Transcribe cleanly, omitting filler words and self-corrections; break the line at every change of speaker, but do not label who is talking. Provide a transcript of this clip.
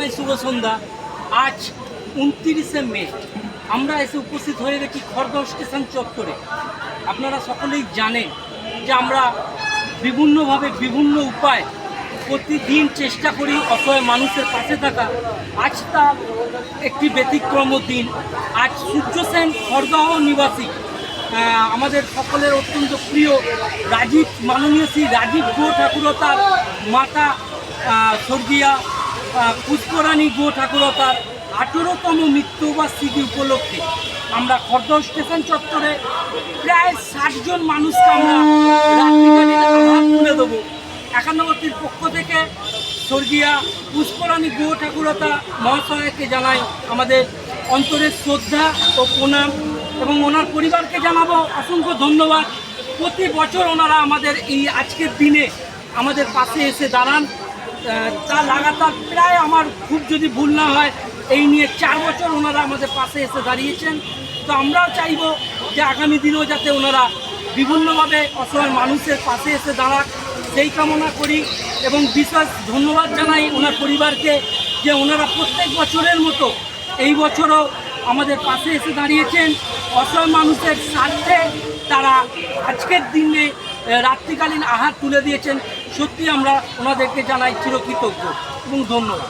জানাই শুভ সন্ধ্যা। আজ 29শে মে আমরা এসে উপস্থিত হয়ে গেছি খড়দহ স্টেশন চত্বরে। আপনারা সকলেই জানেন যে আমরা বিভিন্নভাবে বিভিন্ন উপায় প্রতিদিন চেষ্টা করি অসহায় মানুষের পাশে থাকা। আজ তার একটি ব্যতিক্রম দিন। আজ সূর্য সেন খড়দহ নিবাসী আমাদের সকলের অত্যন্ত প্রিয় রাজীব, মাননীয় শ্রী রাজীব গো ঠাকুরতার মাতা স্বর্গীয়া পুষ্পরানী গো ঠাকুরতার 18তম মৃত্যুবার্ষিকী উপলক্ষে আমরা খড়দহ স্টেশন চত্বরে প্রায় 60 জন মানুষকে আমরা রাত্রিকালীন আহার তুলে দেবো। একান্নবর্তীর পক্ষ থেকে স্বর্গীয়া পুষ্পরানী গো ঠাকুরতা মহাশয়কে জানাই আমাদের অন্তরের শ্রদ্ধা ও প্রণাম, এবং ওনার পরিবারকে জানাবো অসংখ্য ধন্যবাদ। প্রতি বছর ওনারা আমাদের এই আজকের দিনে আমাদের পাশে এসে দাঁড়ান। তা লাগাতার প্রায় আমার খুব যদি ভুল না হয় এই নিয়ে 4 বছর ওনারা আমাদের পাশে এসে দাঁড়িয়েছেন। তো আমরাও চাইব যে আগামী দিনেও যাতে ওনারা বিভিন্নভাবে অসহায় মানুষের পাশে এসে দাঁড়াক, সেই কামনা করি। এবং বিশেষ ধন্যবাদ জানাই ওনার পরিবারকে যে ওনারা প্রত্যেক বছরের মতো এই বছরও আমাদের পাশে এসে দাঁড়িয়েছেন। অসহায় মানুষের স্বার্থে তারা আজকের দিনে রাত্রিকালীন আহার তুলে দিয়েছেন। সত্যি আমরা ওনাদেরকে জানাই চিরকৃতজ্ঞ এবং ধন্যবাদ।